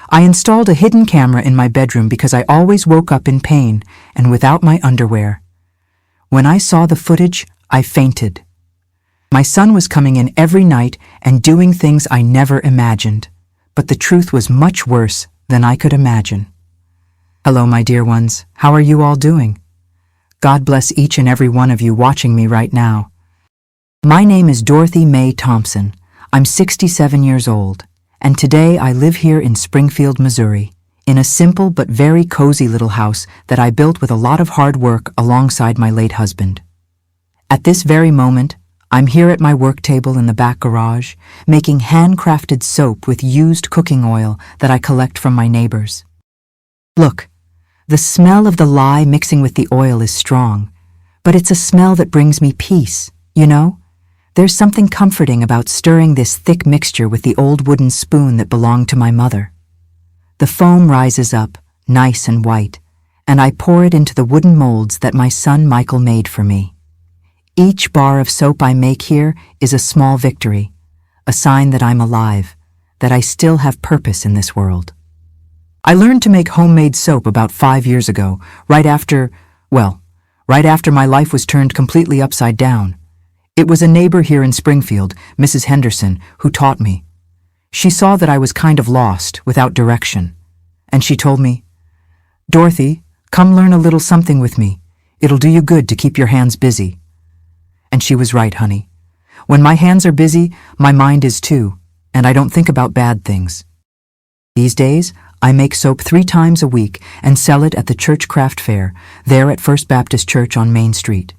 I installed a hidden camera in my bedroom because I always woke up in pain and without my underwear. When I saw the footage, I fainted. My son was coming in every night and doing things I never imagined, but the truth was much worse than I could imagine. Hello, my dear ones. How are you all doing? God bless each and every one of you watching me right now. My name is Dorothy Mae Thompson. I'm 67 years old, and today I live here in Springfield, Missouri, in a simple but very cozy little house that I built with a lot of hard work alongside my late husband. At this very moment, I'm here at my work table in the back garage, making handcrafted soap with used cooking oil that I collect from my neighbors. Look, the smell of the lye mixing with the oil is strong, but it's a smell that brings me peace, you know? There's something comforting about stirring this thick mixture with the old wooden spoon that belonged to my mother. The foam rises up, nice and white, and I pour it into the wooden molds that my son Michael made for me. Each bar of soap I make here is a small victory, a sign that I'm alive, that I still have purpose in this world. I learned to make homemade soap about 5 years ago, right after my life was turned completely upside down. It was a neighbor here in Springfield, Mrs. Henderson, who taught me. She saw that I was kind of lost, without direction, and she told me, "Dorothy, come learn a little something with me. It'll do you good to keep your hands busy." And she was right, honey. When my hands are busy, my mind is too, and I don't think about bad things. These days, I make soap 3 times a week and sell it at the church craft fair, there at First Baptist Church on Main Street.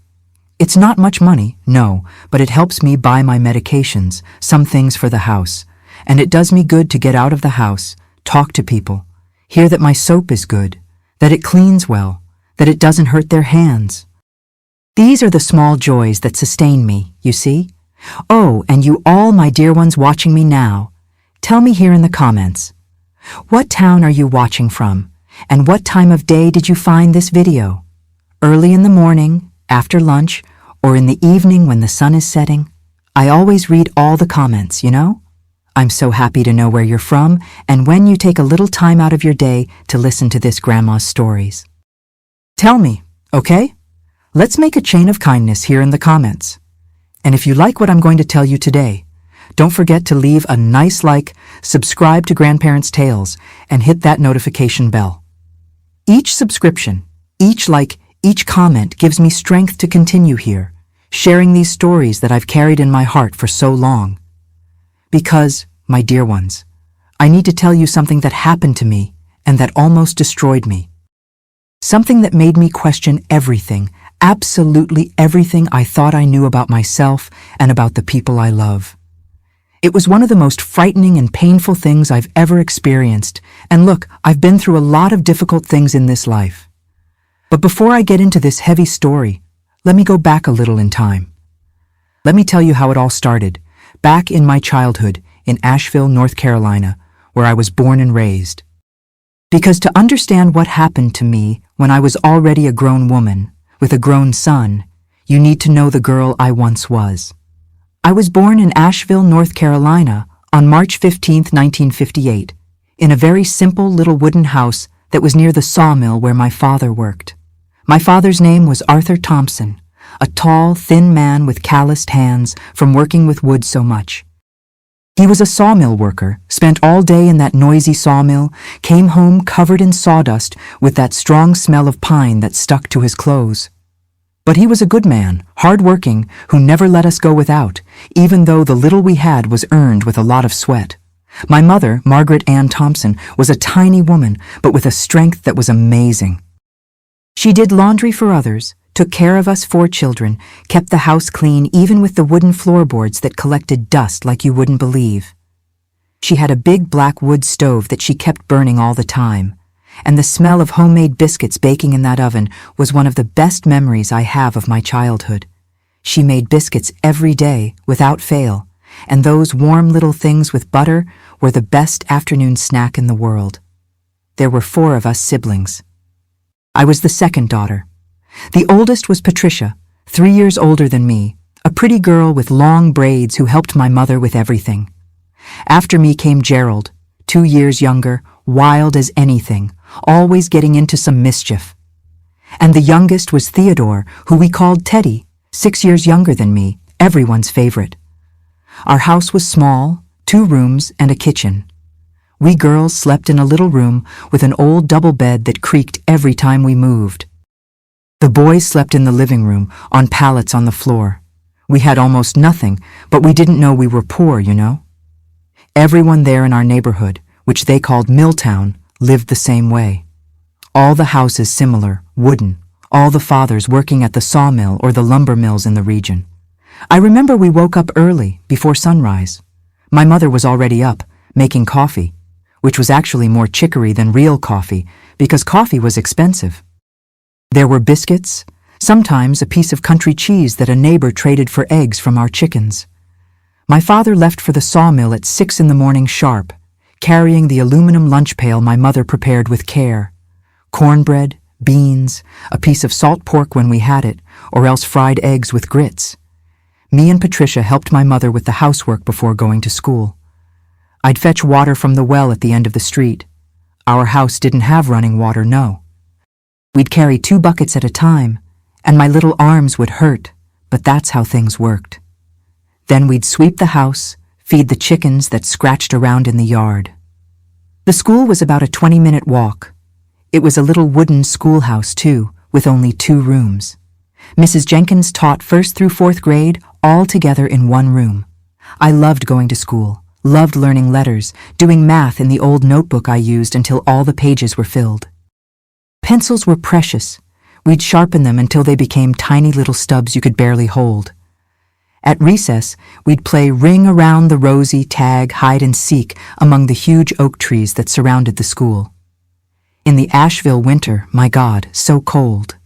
It's not much money, no, but it helps me buy my medications, some things for the house, and it does me good to get out of the house, talk to people, hear that my soap is good, that it cleans well, that it doesn't hurt their hands. These are the small joys that sustain me, you see? Oh, and you all, my dear ones watching me now, tell me here in the comments, what town are you watching from, and what time of day did you find this video? Early in the morning, after lunch, or in the evening when the sun is setting? I always read all the comments, you know? I'm so happy to know where you're from and when you take a little time out of your day to listen to this grandma's stories. Tell me, okay? Let's make a chain of kindness here in the comments. And if you like what I'm going to tell you today, don't forget to leave a nice like, subscribe to Grandparents' Tales, and hit that notification bell. Each subscription, each like, each comment gives me strength to continue here, sharing these stories that I've carried in my heart for so long. Because, my dear ones, I need to tell you something that happened to me and that almost destroyed me. Something that made me question everything, absolutely everything I thought I knew about myself and about the people I love. It was one of the most frightening and painful things I've ever experienced, and look, I've been through a lot of difficult things in this life. But before I get into this heavy story, let me go back a little in time. Let me tell you how it all started, back in my childhood in Asheville, North Carolina, where I was born and raised. Because to understand what happened to me when I was already a grown woman, with a grown son, you need to know the girl I once was. I was born in Asheville, North Carolina, on March 15, 1958, in a very simple little wooden house that was near the sawmill where my father worked. My father's name was Arthur Thompson, a tall, thin man with calloused hands from working with wood so much. He was a sawmill worker, spent all day in that noisy sawmill, came home covered in sawdust with that strong smell of pine that stuck to his clothes. But he was a good man, hard-working, who never let us go without, even though the little we had was earned with a lot of sweat. My mother, Margaret Ann Thompson, was a tiny woman, but with a strength that was amazing. She did laundry for others, took care of us 4 children, kept the house clean even with the wooden floorboards that collected dust like you wouldn't believe. She had a big black wood stove that she kept burning all the time, and the smell of homemade biscuits baking in that oven was one of the best memories I have of my childhood. She made biscuits every day, without fail, and those warm little things with butter were the best afternoon snack in the world. There were 4 of us siblings. I was the second daughter. The oldest was Patricia, 3 years older than me, a pretty girl with long braids who helped my mother with everything. After me came Gerald, 2 years younger, wild as anything, always getting into some mischief. And the youngest was Theodore, who we called Teddy, 6 years younger than me, everyone's favorite. Our house was small, 2 rooms and a kitchen. We girls slept in a little room with an old double bed that creaked every time we moved. The boys slept in the living room, on pallets on the floor. We had almost nothing, but we didn't know we were poor, you know? Everyone there in our neighborhood, which they called Milltown, lived the same way. All the houses similar, wooden, all the fathers working at the sawmill or the lumber mills in the region. I remember we woke up early, before sunrise. My mother was already up, making coffee, which was actually more chicory than real coffee, because coffee was expensive. There were biscuits, sometimes a piece of country cheese that a neighbor traded for eggs from our chickens. My father left for the sawmill at 6 in the morning sharp, carrying the aluminum lunch pail my mother prepared with care. Cornbread, beans, a piece of salt pork when we had it, or else fried eggs with grits. Me and Patricia helped my mother with the housework before going to school. I'd fetch water from the well at the end of the street. Our house didn't have running water, no. We'd carry 2 buckets at a time, and my little arms would hurt, but that's how things worked. Then we'd sweep the house, feed the chickens that scratched around in the yard. The school was about a 20-minute walk. It was a little wooden schoolhouse, too, with only 2 rooms. Mrs. Jenkins taught 1st through 4th grade all together in one room. I loved going to school, loved learning letters, doing math in the old notebook I used until all the pages were filled. Pencils were precious. We'd sharpen them until they became tiny little stubs you could barely hold. At recess, we'd play ring around the rosy, tag, hide and seek among the huge oak trees that surrounded the school. In the Asheville winter, my God, so cold.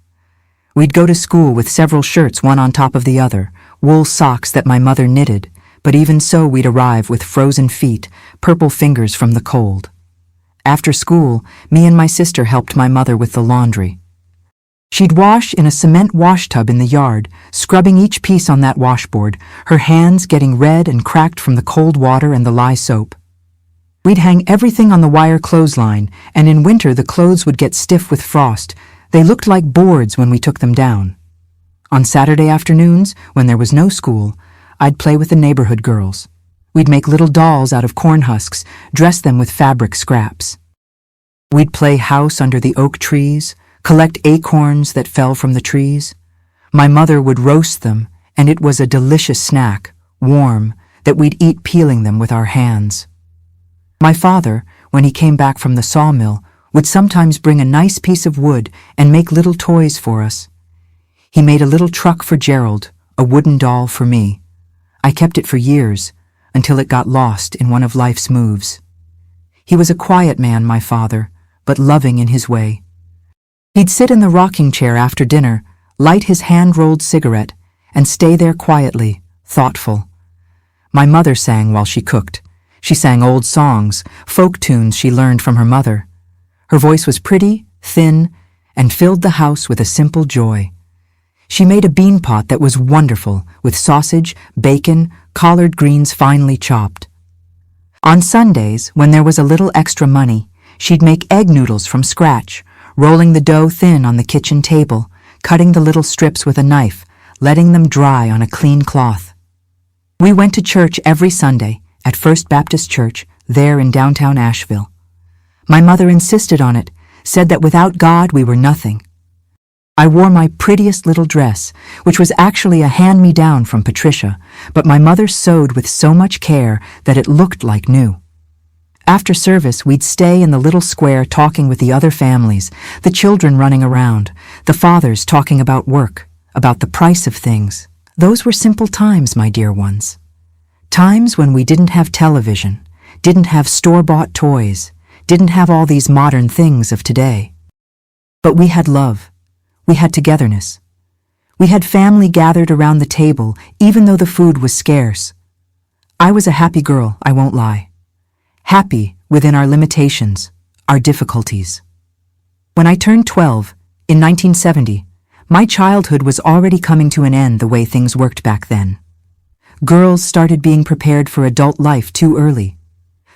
We'd go to school with several shirts one on top of the other, wool socks that my mother knitted, but even so we'd arrive with frozen feet, purple fingers from the cold. After school, me and my sister helped my mother with the laundry. She'd wash in a cement wash tub in the yard, scrubbing each piece on that washboard, her hands getting red and cracked from the cold water and the lye soap. We'd hang everything on the wire clothesline, and in winter the clothes would get stiff with frost. They looked like boards when we took them down. On Saturday afternoons, when there was no school, I'd play with the neighborhood girls. We'd make little dolls out of corn husks, dress them with fabric scraps. We'd play house under the oak trees, collect acorns that fell from the trees. My mother would roast them, and it was a delicious snack, warm, that we'd eat peeling them with our hands. My father, when he came back from the sawmill, would sometimes bring a nice piece of wood and make little toys for us. He made a little truck for Gerald, a wooden doll for me. I kept it for years, until it got lost in one of life's moves. He was a quiet man, my father, but loving in his way. He'd sit in the rocking chair after dinner, light his hand-rolled cigarette, and stay there quietly, thoughtful. My mother sang while she cooked. She sang old songs, folk tunes she learned from her mother. Her voice was pretty, thin, and filled the house with a simple joy. She made a bean pot that was wonderful, with sausage, bacon, collard greens finely chopped. On Sundays, when there was a little extra money, she'd make egg noodles from scratch, rolling the dough thin on the kitchen table, cutting the little strips with a knife, letting them dry on a clean cloth. We went to church every Sunday at First Baptist Church, there in downtown Asheville. My mother insisted on it, said that without God we were nothing. I wore my prettiest little dress, which was actually a hand-me-down from Patricia, but my mother sewed with so much care that it looked like new. After service, we'd stay in the little square talking with the other families, the children running around, the fathers talking about work, about the price of things. Those were simple times, my dear ones. Times when we didn't have television, didn't have store-bought toys, didn't have all these modern things of today. But we had love. We had togetherness. We had family gathered around the table, even though the food was scarce. I was a happy girl, I won't lie. Happy within our limitations, our difficulties. When I turned 12, in 1970, my childhood was already coming to an end the way things worked back then. Girls started being prepared for adult life too early.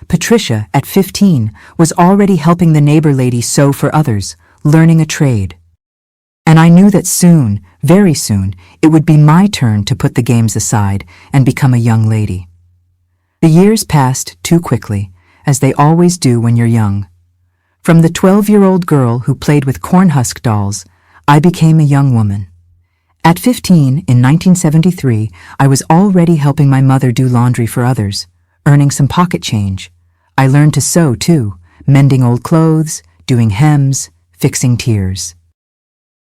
Patricia, at 15, was already helping the neighbor lady sew for others, learning a trade. And I knew that soon, very soon, it would be my turn to put the games aside and become a young lady. The years passed too quickly, as they always do when you're young. From the 12-year-old girl who played with cornhusk dolls, I became a young woman. At 15, in 1973, I was already helping my mother do laundry for others, earning some pocket change. I learned to sew, too, mending old clothes, doing hems, fixing tears.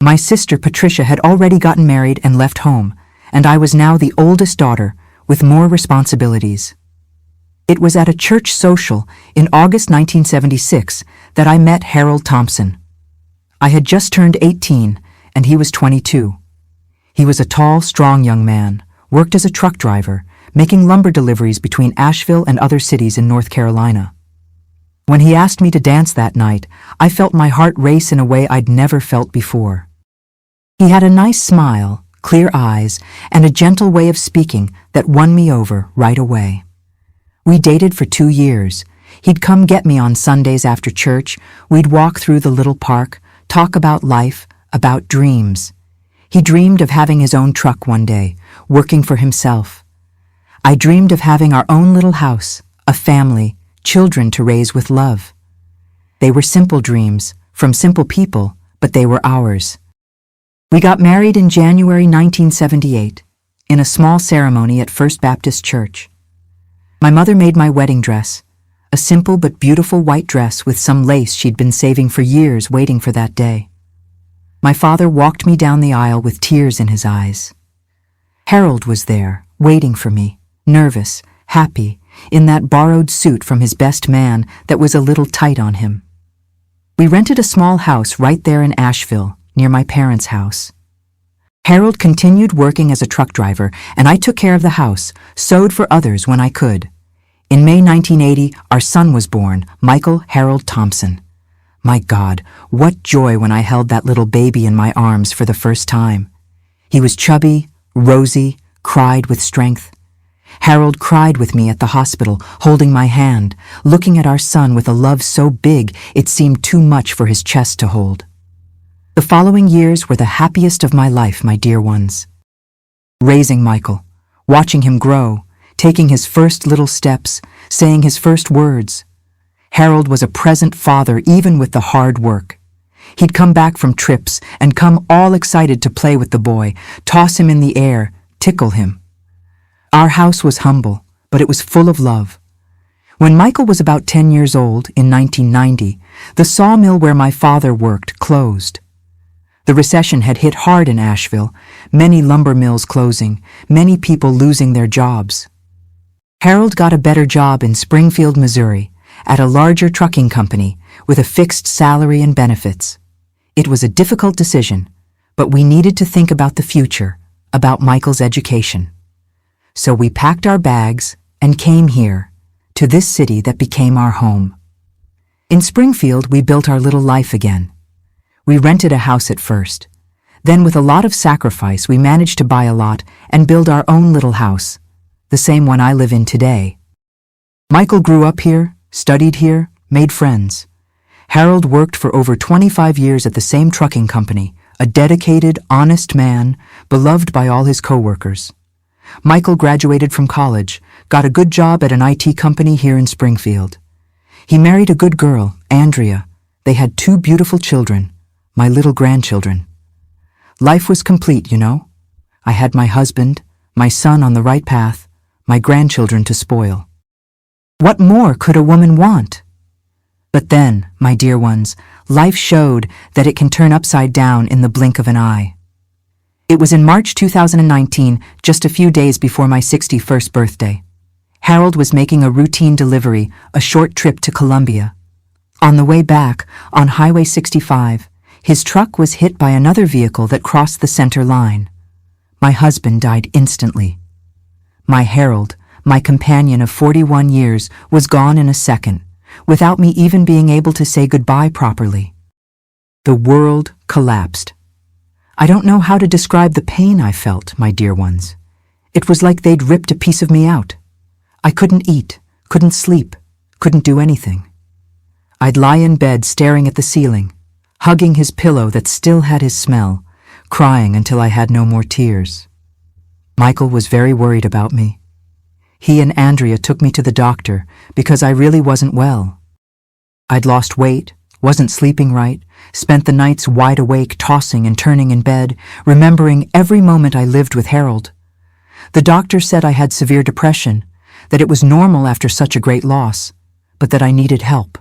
My sister Patricia had already gotten married and left home, and I was now the oldest daughter, with more responsibilities. It was at a church social in August 1976 that I met Harold Thompson. I had just turned 18, and he was 22. He was a tall, strong young man, worked as a truck driver, making lumber deliveries between Asheville and other cities in North Carolina. When he asked me to dance that night, I felt my heart race in a way I'd never felt before. He had a nice smile, clear eyes, and a gentle way of speaking that won me over right away. We dated for 2 years. He'd come get me on Sundays after church. We'd walk through the little park, talk about life, about dreams. He dreamed of having his own truck one day, working for himself. I dreamed of having our own little house, a family, children to raise with love. They were simple dreams, from simple people, but they were ours. We got married in January 1978, in a small ceremony at First Baptist Church. My mother made my wedding dress, a simple but beautiful white dress with some lace she'd been saving for years, waiting for that day. My father walked me down the aisle with tears in his eyes. Harold was there, waiting for me, nervous, happy, in that borrowed suit from his best man that was a little tight on him. We rented a small house right there in Asheville, near my parents' house. Harold continued working as a truck driver, and I took care of the house, sewed for others when I could. In May 1980, our son was born, Michael Harold Thompson. My God, what joy when I held that little baby in my arms for the first time. He was chubby, rosy, cried with strength. Harold cried with me at the hospital, holding my hand, looking at our son with a love so big it seemed too much for his chest to hold. The following years were the happiest of my life, my dear ones. Raising Michael, watching him grow, taking his first little steps, saying his first words. Harold was a present father even with the hard work. He'd come back from trips and come all excited to play with the boy, toss him in the air, tickle him. Our house was humble, but it was full of love. When Michael was about 10 years old, in 1990, the sawmill where my father worked closed. The recession had hit hard in Asheville, many lumber mills closing, many people losing their jobs. Harold got a better job in Springfield, Missouri, at a larger trucking company with a fixed salary and benefits. It was a difficult decision, but we needed to think about the future, about Michael's education. So we packed our bags and came here, to this city that became our home. In Springfield, we built our little life again. We rented a house at first. Then with a lot of sacrifice, we managed to buy a lot and build our own little house, the same one I live in today. Michael grew up here, studied here, made friends. Harold worked for over 25 years at the same trucking company, a dedicated, honest man, beloved by all his co-workers. Michael graduated from college, got a good job at an IT company here in Springfield. He married a good girl, Andrea. They had 2 beautiful children, my little grandchildren. Life was complete, you know. I had my husband, my son on the right path, my grandchildren to spoil. What more could a woman want? But then, my dear ones, life showed that it can turn upside down in the blink of an eye. It was in March 2019, just a few days before my 61st birthday. Harold was making a routine delivery, a short trip to Columbia. On the way back, on Highway 65, his truck was hit by another vehicle that crossed the center line. My husband died instantly. My Harold, my companion of 41 years, was gone in a second, without me even being able to say goodbye properly. The world collapsed. I don't know how to describe the pain I felt, my dear ones. It was like they'd ripped a piece of me out. I couldn't eat, couldn't sleep, couldn't do anything. I'd lie in bed staring at the ceiling, hugging his pillow that still had his smell, crying until I had no more tears. Michael was very worried about me. He and Andrea took me to the doctor because I really wasn't well. I'd lost weight, wasn't sleeping right, spent the nights wide awake tossing and turning in bed, remembering every moment I lived with Harold. The doctor said I had severe depression, that it was normal after such a great loss, but that I needed help.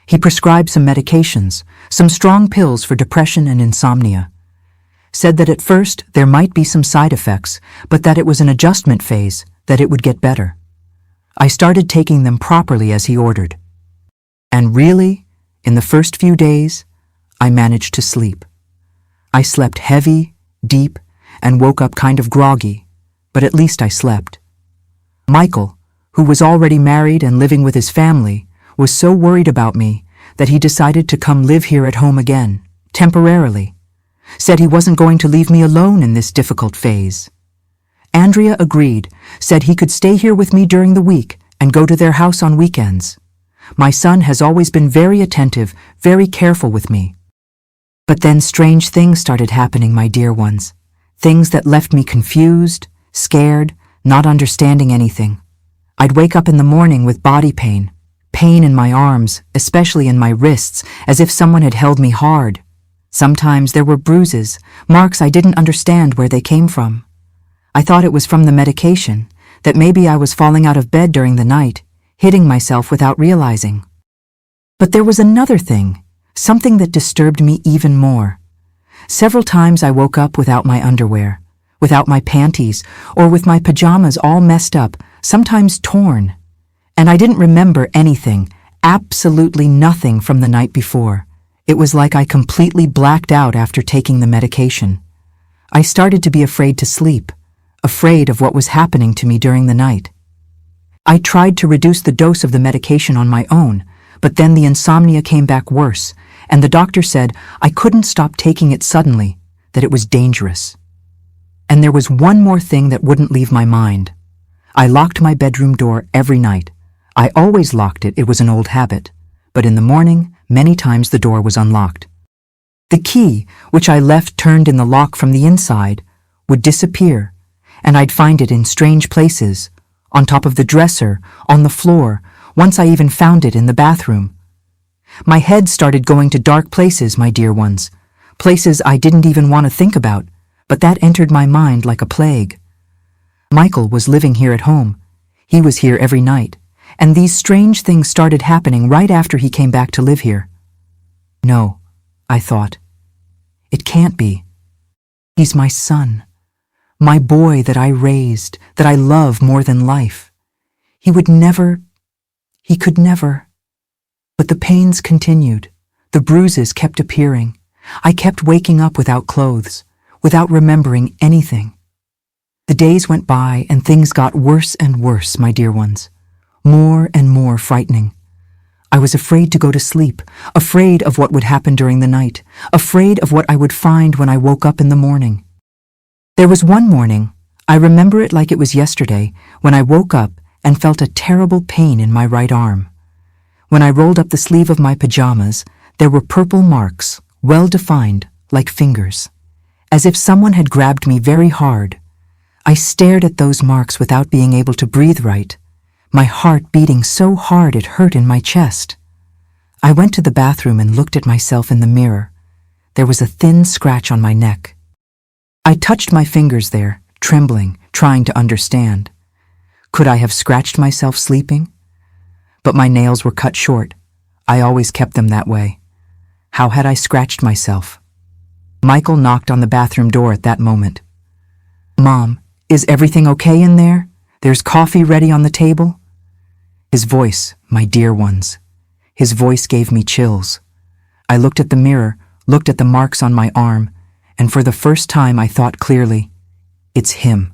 He prescribed some medications, some strong pills for depression and insomnia. Said that at first there might be some side effects, but that it was an adjustment phase, that it would get better. I started taking them properly as he ordered. And really, in the first few days, I managed to sleep. I slept heavy, deep, and woke up kind of groggy, but at least I slept. Michael, who was already married and living with his family, was so worried about me that he decided to come live here at home again, temporarily. Said he wasn't going to leave me alone in this difficult phase. Andrea agreed, said he could stay here with me during the week and go to their house on weekends. My son has always been very attentive, very careful with me. But then strange things started happening, my dear ones. Things that left me confused, scared, not understanding anything. I'd wake up in the morning with body pain, pain in my arms, especially in my wrists, as if someone had held me hard. Sometimes there were bruises, marks I didn't understand where they came from. I thought it was from the medication, that maybe I was falling out of bed during the night, hitting myself without realizing. But there was another thing, something that disturbed me even more. Several times I woke up without my underwear, without my panties, or with my pajamas all messed up, sometimes torn. And I didn't remember anything, absolutely nothing from the night before. It was like I completely blacked out after taking the medication. I started to be afraid to sleep, afraid of what was happening to me during the night. I tried to reduce the dose of the medication on my own, but then the insomnia came back worse, and the doctor said I couldn't stop taking it suddenly, that it was dangerous. And there was one more thing that wouldn't leave my mind. I locked my bedroom door every night. I always locked it, it was an old habit. But in the morning, many times the door was unlocked. The key, which I left turned in the lock from the inside, would disappear, and I'd find it in strange places, on top of the dresser, on the floor. Once I even found it in the bathroom. My head started going to dark places, my dear ones, places I didn't even want to think about, but that entered my mind like a plague. Michael was living here at home. He was here every night, and these strange things started happening right after he came back to live here. No, I thought. It can't be. He's my son, my boy that I raised, that I love more than life. He could never. But the pains continued. The bruises kept appearing. I kept waking up without clothes, without remembering anything. The days went by and things got worse and worse, my dear ones. More and more frightening. I was afraid to go to sleep, afraid of what would happen during the night, afraid of what I would find when I woke up in the morning. There was one morning, I remember it like it was yesterday, when I woke up and felt a terrible pain in my right arm. When I rolled up the sleeve of my pajamas, there were purple marks, well defined, like fingers, as if someone had grabbed me very hard. I stared at those marks without being able to breathe right, my heart beating so hard it hurt in my chest. I went to the bathroom and looked at myself in the mirror. There was a thin scratch on my neck. I touched my fingers there, trembling, trying to understand. Could I have scratched myself sleeping? But my nails were cut short. I always kept them that way. How had I scratched myself? Michael knocked on the bathroom door at that moment. "Mom, is everything okay in there? There's coffee ready on the table?" His voice, my dear ones. His voice gave me chills. I looked at the mirror, looked at the marks on my arm, and for the first time I thought clearly, it's him.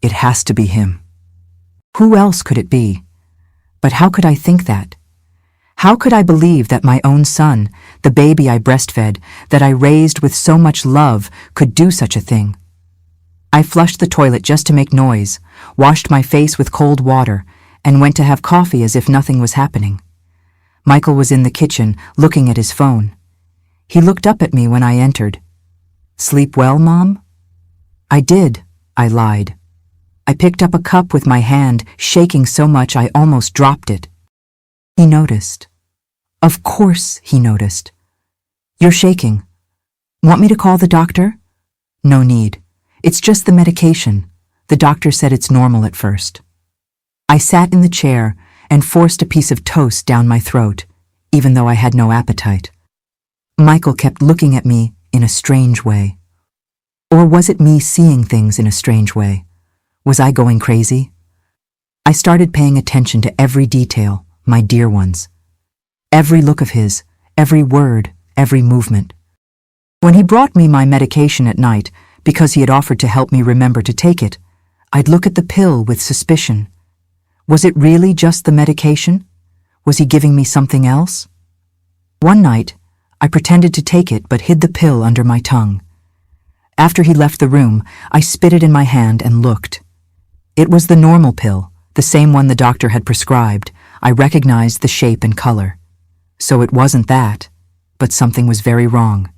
It has to be him. Who else could it be? But how could I think that? How could I believe that my own son, the baby I breastfed, that I raised with so much love, could do such a thing? I flushed the toilet just to make noise, washed my face with cold water, and went to have coffee as if nothing was happening. Michael was in the kitchen, looking at his phone. He looked up at me when I entered. "Sleep well, Mom?" "I did," I lied. I picked up a cup with my hand, shaking so much I almost dropped it. He noticed. Of course he noticed. "You're shaking. Want me to call the doctor?" "No need. It's just the medication. The doctor said it's normal at first." I sat in the chair and forced a piece of toast down my throat, even though I had no appetite. Michael kept looking at me in a strange way. Or was it me seeing things in a strange way? Was I going crazy? I started paying attention to every detail, my dear ones. Every look of his, every word, every movement. When he brought me my medication at night, because he had offered to help me remember to take it, I'd look at the pill with suspicion. Was it really just the medication? Was he giving me something else? One night, I pretended to take it but hid the pill under my tongue. After he left the room, I spit it in my hand and looked. It was the normal pill, the same one the doctor had prescribed. I recognized the shape and color. So it wasn't that, but something was very wrong.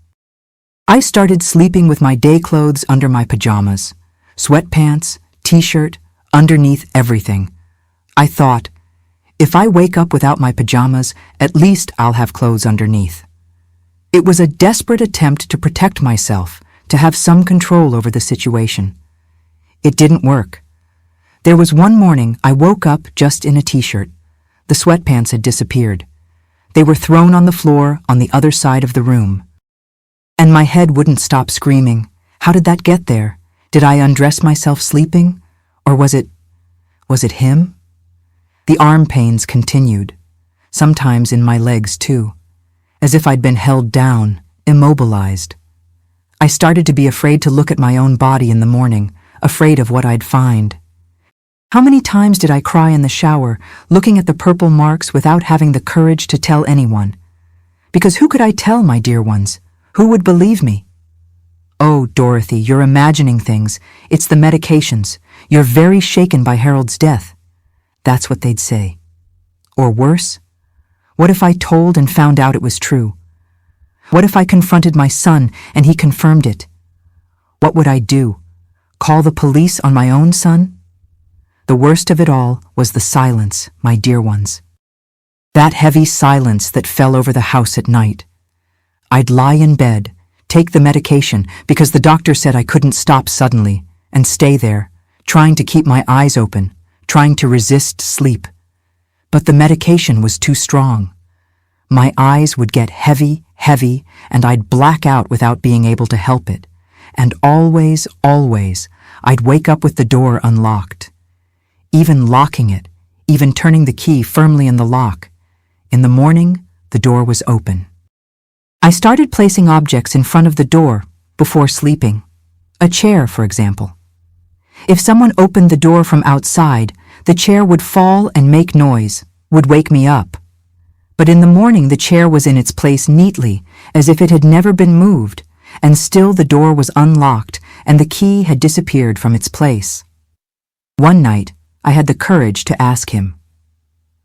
I started sleeping with my day clothes under my pajamas, sweatpants, t-shirt, underneath everything. I thought, if I wake up without my pajamas, at least I'll have clothes underneath. It was a desperate attempt to protect myself, to have some control over the situation. It didn't work. There was one morning I woke up just in a t-shirt. The sweatpants had disappeared. They were thrown on the floor on the other side of the room. And my head wouldn't stop screaming. How did that get there? Did I undress myself sleeping? Or was it him? The arm pains continued, sometimes in my legs too, as if I'd been held down, immobilized. I started to be afraid to look at my own body in the morning, afraid of what I'd find. How many times did I cry in the shower, looking at the purple marks without having the courage to tell anyone? Because who could I tell, my dear ones? Who would believe me? "Oh, Dorothy, you're imagining things. It's the medications. You're very shaken by Harold's death." That's what they'd say. Or worse, what if I told and found out it was true? What if I confronted my son and he confirmed it? What would I do? Call the police on my own son? The worst of it all was the silence, my dear ones. That heavy silence that fell over the house at night. I'd lie in bed, take the medication because the doctor said I couldn't stop suddenly, and stay there, trying to keep my eyes open, trying to resist sleep. But the medication was too strong. My eyes would get heavy, and I'd black out without being able to help it. And always, I'd wake up with the door unlocked. Even locking it, even turning the key firmly in the lock. In the morning, the door was open. I started placing objects in front of the door before sleeping. A chair, for example. If someone opened the door from outside, the chair would fall and make noise, would wake me up. But in the morning, the chair was in its place neatly, as if it had never been moved, and still the door was unlocked and the key had disappeared from its place. One night, I had the courage to ask him.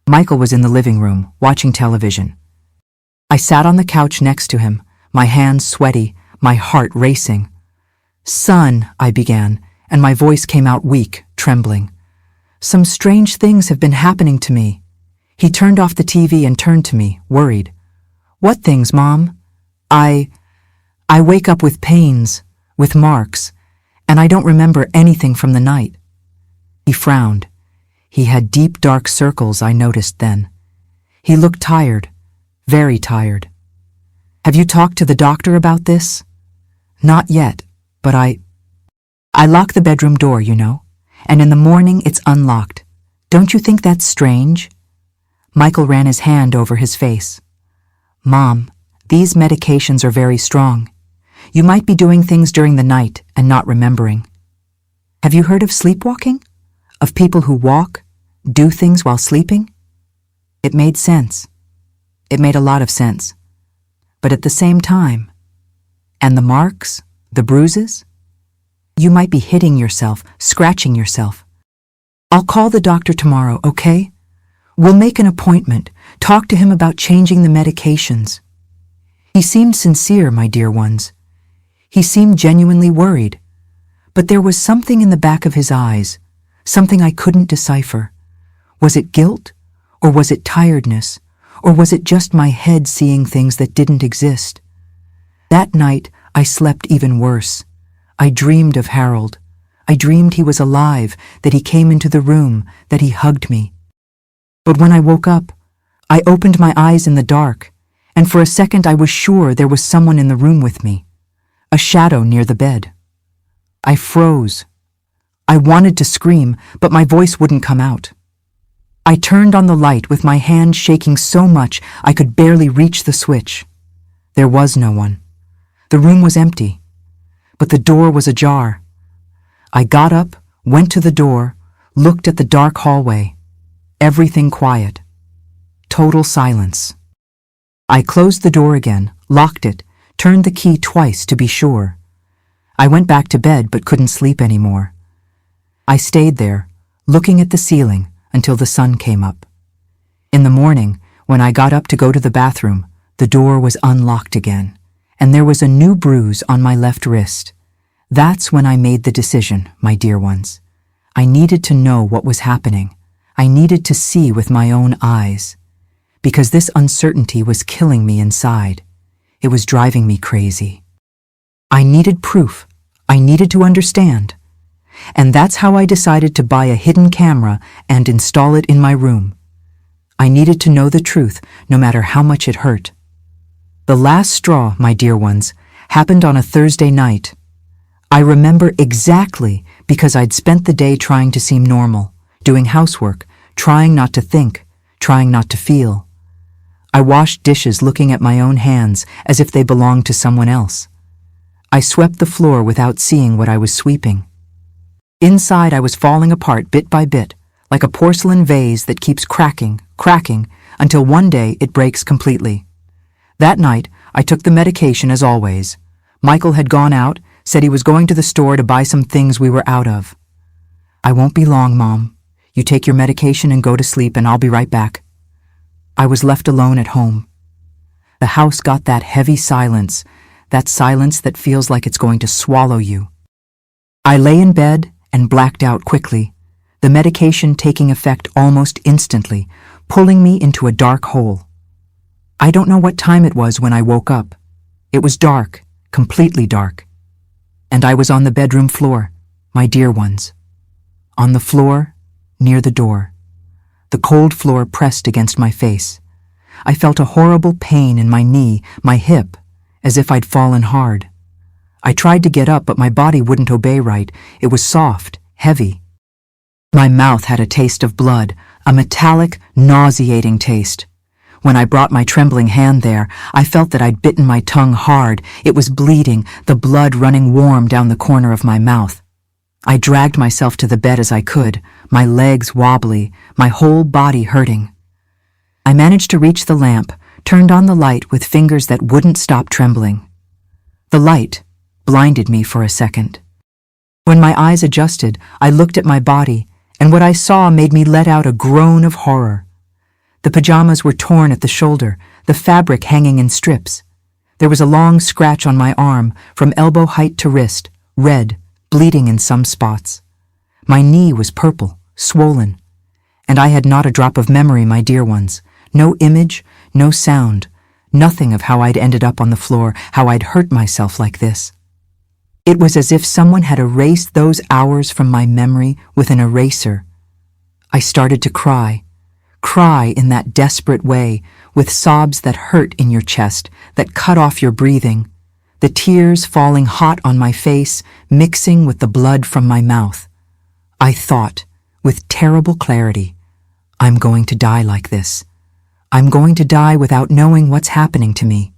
Michael was in the living room, watching television. I sat on the couch next to him, my hands sweaty, my heart racing. "Son," I began, and my voice came out weak, trembling. "Some strange things have been happening to me." He turned off the TV and turned to me, worried. "What things, Mom?" I wake up with pains, with marks, and I don't remember anything from the night." He frowned. He had deep, dark circles, I noticed then. He looked tired, very tired. "Have you talked to the doctor about this?" "Not yet, but I lock the bedroom door, you know, and in the morning it's unlocked. Don't you think that's strange?" Michael ran his hand over his face. "Mom, these medications are very strong. You might be doing things during the night and not remembering. Have you heard of sleepwalking? Of people who walk, do things while sleeping?" It made sense. It made a lot of sense. But at the same time, and the marks, the bruises? You might be hitting yourself, scratching yourself. "I'll call the doctor tomorrow, okay?" We'll make an appointment, talk to him about changing the medications. He seemed sincere, my dear ones. He seemed genuinely worried. But there was something in the back of his eyes, something I couldn't decipher. Was it guilt? Or was it tiredness? Or was it just my head seeing things that didn't exist? That night, I slept even worse. I dreamed of Harold. I dreamed he was alive, that he came into the room, that he hugged me. But when I woke up, I opened my eyes in the dark, and for a second I was sure there was someone in the room with me, a shadow near the bed. I froze. I wanted to scream, but my voice wouldn't come out. I turned on the light with my hand shaking so much I could barely reach the switch. There was no one. The room was empty, but the door was ajar. I got up, went to the door, looked at the dark hallway. Everything quiet. Total silence. I closed the door again, locked it, turned the key twice to be sure. I went back to bed but couldn't sleep anymore. I stayed there, looking at the ceiling until the sun came up. In the morning, when I got up to go to the bathroom, the door was unlocked again, and there was a new bruise on my left wrist. That's when I made the decision, my dear ones. I needed to know what was happening. I needed to see with my own eyes. Because this uncertainty was killing me inside. It was driving me crazy. I needed proof. I needed to understand. And that's how I decided to buy a hidden camera and install it in my room. I needed to know the truth, no matter how much it hurt. The last straw, my dear ones, happened on a Thursday night. I remember exactly because I'd spent the day trying to seem normal, doing housework, trying not to think, trying not to feel. I washed dishes looking at my own hands as if they belonged to someone else. I swept the floor without seeing what I was sweeping. Inside I was falling apart bit by bit, like a porcelain vase that keeps cracking, until one day it breaks completely. That night, I took the medication as always. Michael had gone out, said he was going to the store to buy some things we were out of. I won't be long, Mom. You take your medication and go to sleep and I'll be right back. I was left alone at home. The house got that heavy silence, that silence that feels like it's going to swallow you. I lay in bed and blacked out quickly, the medication taking effect almost instantly, pulling me into a dark hole. I don't know what time it was when I woke up. It was dark, completely dark. And I was on the bedroom floor, my dear ones. On the floor, near the door. The cold floor pressed against my face. I felt a horrible pain in my knee, my hip, as if I'd fallen hard. I tried to get up, but my body wouldn't obey right. It was soft, heavy. My mouth had a taste of blood, a metallic, nauseating taste. When I brought my trembling hand there, I felt that I'd bitten my tongue hard. It was bleeding, the blood running warm down the corner of my mouth. I dragged myself to the bed as I could, my legs wobbly, my whole body hurting. I managed to reach the lamp, turned on the light with fingers that wouldn't stop trembling. The light blinded me for a second. When my eyes adjusted, I looked at my body, and what I saw made me let out a groan of horror. The pajamas were torn at the shoulder, the fabric hanging in strips. There was a long scratch on my arm, from elbow height to wrist, red, bleeding in some spots. My knee was purple, swollen. And I had not a drop of memory, my dear ones. No image, no sound, nothing of how I'd ended up on the floor, how I'd hurt myself like this. It was as if someone had erased those hours from my memory with an eraser. I started to cry in that desperate way, with sobs that hurt in your chest, that cut off your breathing, the tears falling hot on my face, mixing with the blood from my mouth. I thought, with terrible clarity, I'm going to die like this. I'm going to die without knowing what's happening to me,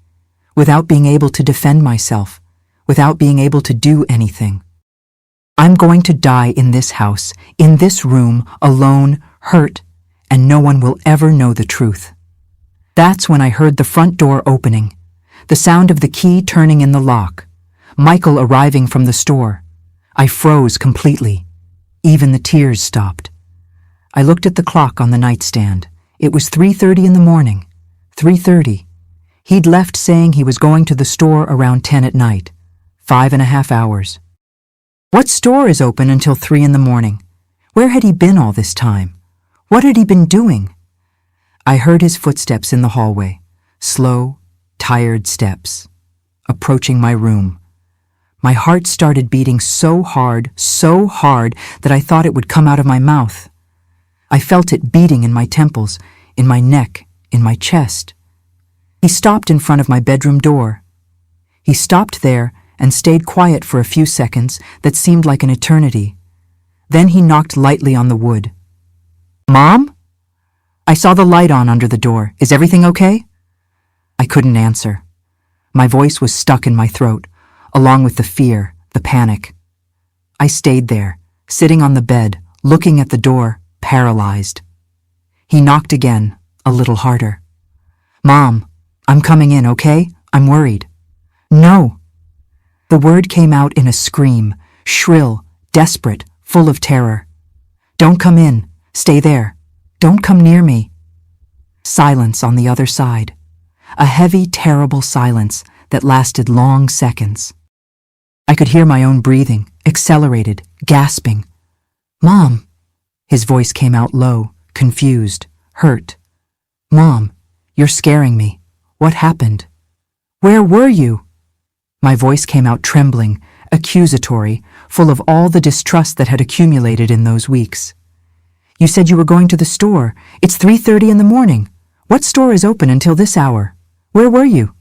without being able to defend myself, without being able to do anything. I'm going to die in this house, in this room, alone, hurt, and no one will ever know the truth. That's when I heard the front door opening, the sound of the key turning in the lock, Michael arriving from the store. I froze completely. Even the tears stopped. I looked at the clock on the nightstand. It was 3:30 in the morning. 3:30. He'd left saying he was going to the store around 10 at night. 5.5 hours. What store is open until 3 in the morning? Where had he been all this time? What had he been doing? I heard his footsteps in the hallway. Slow, tired steps. Approaching my room. My heart started beating so hard that I thought it would come out of my mouth. I felt it beating in my temples, in my neck, in my chest. He stopped in front of my bedroom door. He stopped there and stayed quiet for a few seconds that seemed like an eternity. Then he knocked lightly on the wood. "Mom?" I saw the light on under the door. "Is everything okay?" I couldn't answer. My voice was stuck in my throat, along with the fear, the panic. I stayed there, sitting on the bed, looking at the door, paralyzed. He knocked again, a little harder. "Mom, I'm coming in, okay? I'm worried." "No." The word came out in a scream, shrill, desperate, full of terror. "Don't come in. Stay there. Don't come near me." Silence on the other side. A heavy, terrible silence that lasted long seconds. I could hear my own breathing, accelerated, gasping. "Mom." His voice came out low, confused, hurt. "Mom, you're scaring me. What happened? Where were you?" My voice came out trembling, accusatory, full of all the distrust that had accumulated in those weeks. "You said you were going to the store. It's 3:30 in the morning. What store is open until this hour? Where were you?"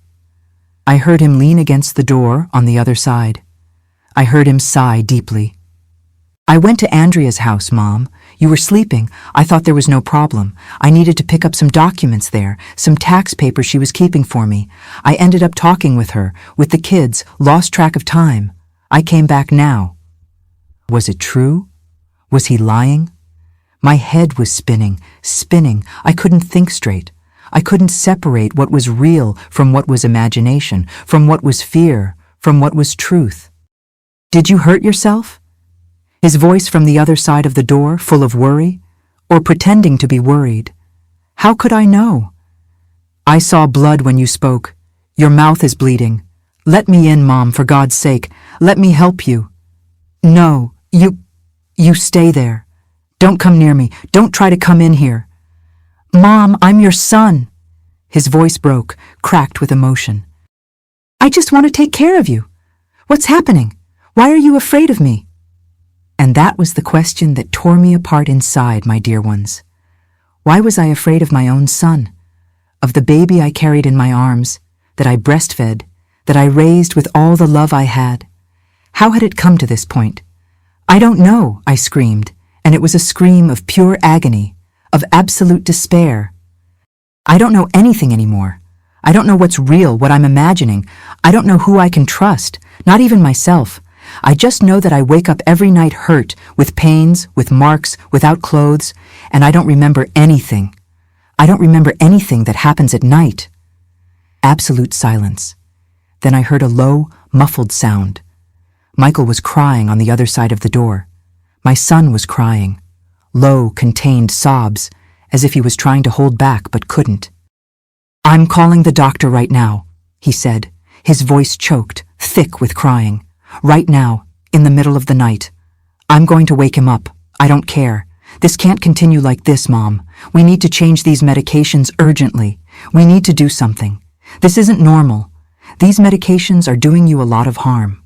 I heard him lean against the door on the other side. I heard him sigh deeply. "I went to Andrea's house, Mom. You were sleeping. I thought there was no problem. I needed to pick up some documents there, some tax papers she was keeping for me. I ended up talking with her, with the kids, lost track of time. I came back now." Was it true? Was he lying? My head was spinning. I couldn't think straight. I couldn't separate what was real from what was imagination, from what was fear, from what was truth. "Did you hurt yourself?" His voice from the other side of the door, full of worry, or pretending to be worried. How could I know? "I saw blood when you spoke. Your mouth is bleeding. Let me in, Mom, for God's sake. Let me help you." "No, you stay there. Don't come near me. Don't try to come in here." "Mom, I'm your son." His voice broke, cracked with emotion. "I just want to take care of you. What's happening? Why are you afraid of me?" And that was the question that tore me apart inside, my dear ones. Why was I afraid of my own son? Of the baby I carried in my arms, that I breastfed, that I raised with all the love I had? How had it come to this point? "I don't know," I screamed, and it was a scream of pure agony, of absolute despair. I don't know anything anymore. I don't know what's real, what I'm imagining. I don't know who I can trust, not even myself. I just know that I wake up every night hurt, with pains, with marks, without clothes, and I don't remember anything. I don't remember anything that happens at night. Absolute silence. Then I heard a low, muffled sound. Michael was crying on the other side of the door. My son was crying. Low, contained sobs, as if he was trying to hold back but couldn't. "I'm calling the doctor right now," he said, his voice choked, thick with crying. "Right now, in the middle of the night. I'm going to wake him up. I don't care. This can't continue like this, Mom. We need to change these medications urgently. We need to do something. This isn't normal. These medications are doing you a lot of harm."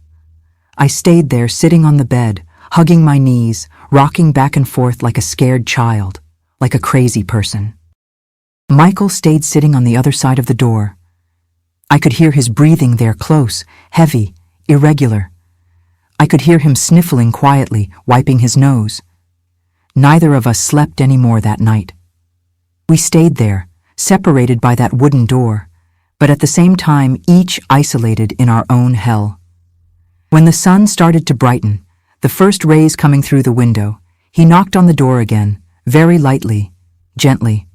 I stayed there sitting on the bed, hugging my knees, rocking back and forth like a scared child, like a crazy person. Michael stayed sitting on the other side of the door. I could hear his breathing there close, heavy, irregular. I could hear him sniffling quietly, wiping his nose. Neither of us slept any more that night. We stayed there, separated by that wooden door, but at the same time each isolated in our own hell. When the sun started to brighten, the first rays coming through the window, he knocked on the door again, very lightly, gently.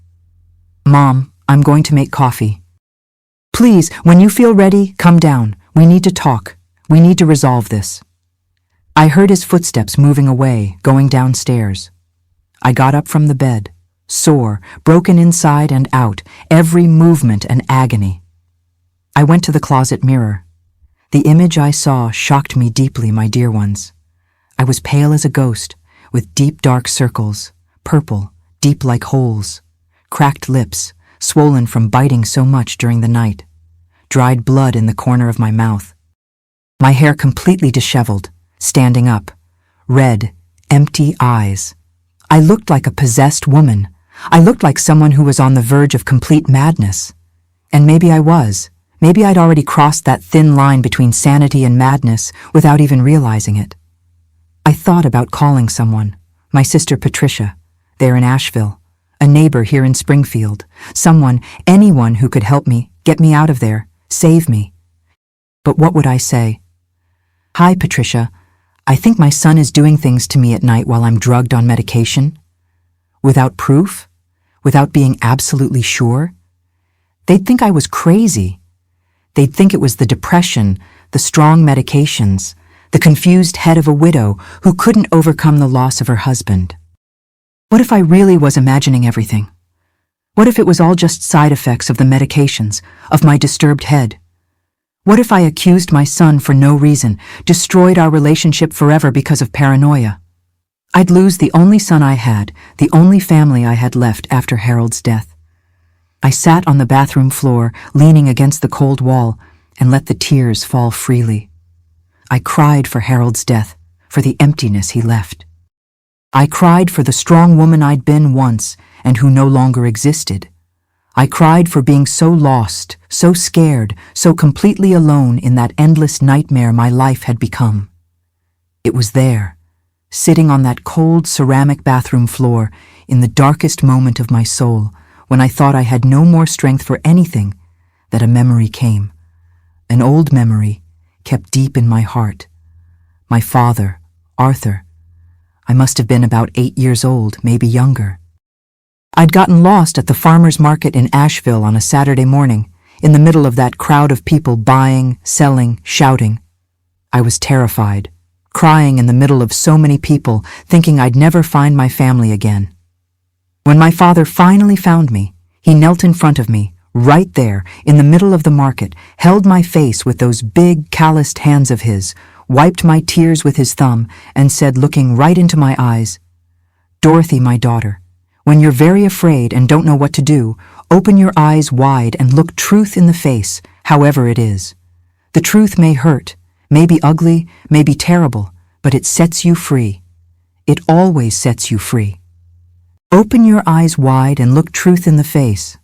"Mom, I'm going to make coffee. Please, when you feel ready, come down. We need to talk. We need to resolve this." I heard his footsteps moving away, going downstairs. I got up from the bed, sore, broken inside and out, every movement an agony. I went to the closet mirror. The image I saw shocked me deeply, my dear ones. I was pale as a ghost, with deep dark circles, purple, deep like holes, cracked lips, swollen from biting so much during the night, dried blood in the corner of my mouth. My hair completely disheveled, standing up, red, empty eyes. I looked like a possessed woman. I looked like someone who was on the verge of complete madness. And maybe I was. Maybe I'd already crossed that thin line between sanity and madness without even realizing it. I thought about calling someone, my sister Patricia, there in Asheville, a neighbor here in Springfield, someone, anyone who could help me, get me out of there, save me. But what would I say? Hi, Patricia. I think my son is doing things to me at night while I'm drugged on medication. Without proof? Without being absolutely sure? They'd think I was crazy. They'd think it was the depression, the strong medications, the confused head of a widow who couldn't overcome the loss of her husband. What if I really was imagining everything? What if it was all just side effects of the medications, of my disturbed head? What if I accused my son for no reason, destroyed our relationship forever because of paranoia? I'd lose the only son I had, the only family I had left after Harold's death. I sat on the bathroom floor, leaning against the cold wall, and let the tears fall freely. I cried for Harold's death, for the emptiness he left. I cried for the strong woman I'd been once and who no longer existed. I cried for being so lost, so scared, so completely alone in that endless nightmare my life had become. It was there, sitting on that cold ceramic bathroom floor in the darkest moment of my soul, when I thought I had no more strength for anything, that a memory came. An old memory, kept deep in my heart. My father, Arthur. I must have been about 8 years old, maybe younger. I'd gotten lost at the farmer's market in Asheville on a Saturday morning, in the middle of that crowd of people buying, selling, shouting. I was terrified, crying in the middle of so many people, thinking I'd never find my family again. When my father finally found me, he knelt in front of me, right there, in the middle of the market, held my face with those big, calloused hands of his, wiped my tears with his thumb, and said, looking right into my eyes, "Dorothy, my daughter, when you're very afraid and don't know what to do, open your eyes wide and look truth in the face, however it is. The truth may hurt, may be ugly, may be terrible, but it sets you free. It always sets you free. Open your eyes wide and look truth in the face."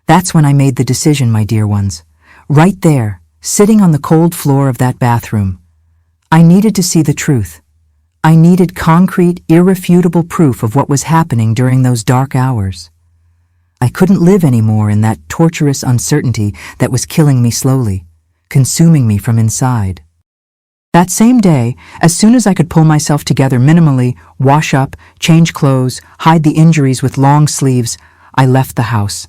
That's when I made the decision, my dear ones. Right there, sitting on the cold floor of that bathroom. I needed to see the truth. I needed concrete, irrefutable proof of what was happening during those dark hours. I couldn't live anymore in that torturous uncertainty that was killing me slowly, consuming me from inside. That same day, as soon as I could pull myself together minimally, wash up, change clothes, hide the injuries with long sleeves, I left the house.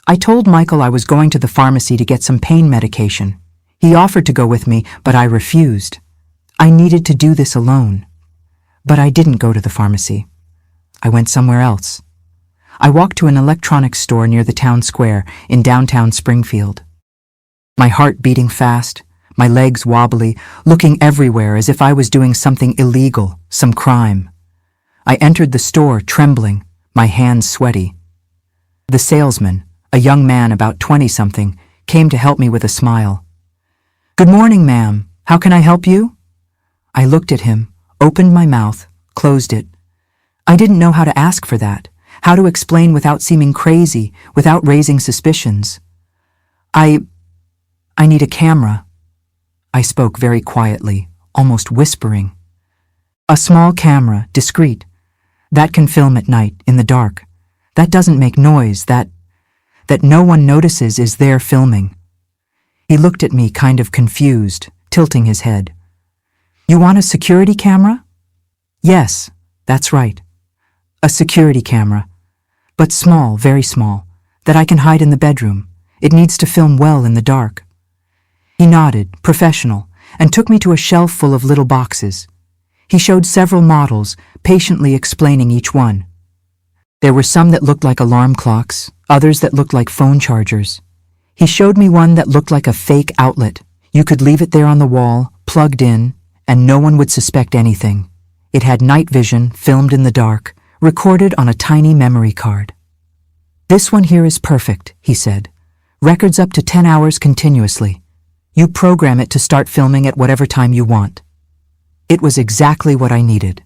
I told Michael I was going to the pharmacy to get some pain medication. He offered to go with me, but I refused. I needed to do this alone. But I didn't go to the pharmacy. I went somewhere else. I walked to an electronics store near the town square in downtown Springfield. My heart beating fast, my legs wobbly, looking everywhere as if I was doing something illegal, some crime. I entered the store trembling, my hands sweaty. The salesman, a young man about 20-something, came to help me with a smile. "Good morning, ma'am. How can I help you?" I looked at him, opened my mouth, closed it. I didn't know how to ask for that, how to explain without seeming crazy, without raising suspicions. I need a camera." I spoke very quietly, almost whispering. "A small camera, discreet. That can film at night, in the dark. That doesn't make noise, that no one notices is there filming." He looked at me kind of confused, tilting his head. "You want a security camera?" "Yes, that's right. A security camera. But small, very small, that I can hide in the bedroom. It needs to film well in the dark." He nodded, professional, and took me to a shelf full of little boxes. He showed several models, patiently explaining each one. There were some that looked like alarm clocks, others that looked like phone chargers. He showed me one that looked like a fake outlet. You could leave it there on the wall, plugged in, and no one would suspect anything. It had night vision, filmed in the dark, recorded on a tiny memory card. "This one here is perfect," he said. "Records up to 10 hours continuously. You program it to start filming at whatever time you want." It was exactly what I needed.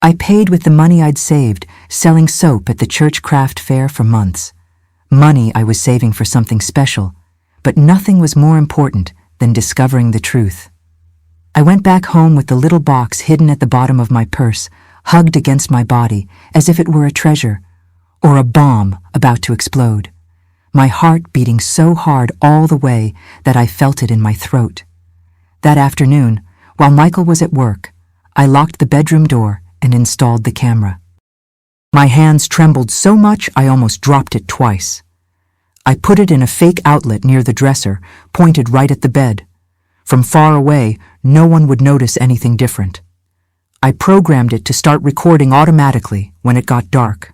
I paid with the money I'd saved, selling soap at the church craft fair for months. Money I was saving for something special, but nothing was more important than discovering the truth. I went back home with the little box hidden at the bottom of my purse, hugged against my body as if it were a treasure, or a bomb about to explode. My heart beating so hard all the way that I felt it in my throat. That afternoon, while Michael was at work, I locked the bedroom door and installed the camera. My hands trembled so much I almost dropped it twice. I put it in a fake outlet near the dresser, pointed right at the bed. From far away, no one would notice anything different. I programmed it to start recording automatically when it got dark.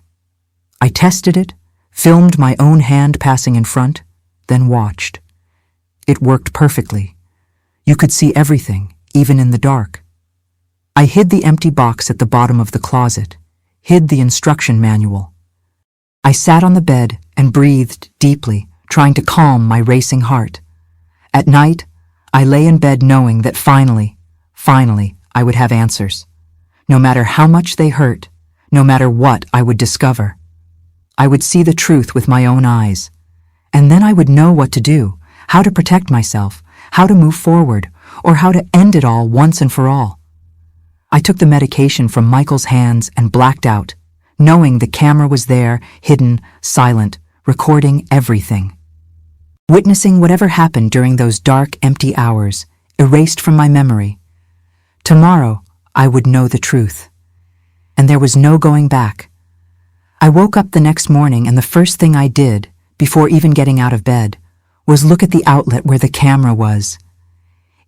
I tested it, filmed my own hand passing in front, then watched. It worked perfectly. You could see everything, even in the dark. I hid the empty box at the bottom of the closet, hid the instruction manual. I sat on the bed and breathed deeply, trying to calm my racing heart. At night, I lay in bed knowing that finally, I would have answers. No matter how much they hurt, no matter what I would discover. I would see the truth with my own eyes. And then I would know what to do, how to protect myself, how to move forward, or how to end it all once and for all. I took the medication from Michael's hands and blacked out, knowing the camera was there, hidden, silent, recording everything. Witnessing whatever happened during those dark, empty hours, erased from my memory. Tomorrow, I would know the truth. And there was no going back. I woke up the next morning and the first thing I did, before even getting out of bed, was look at the outlet where the camera was.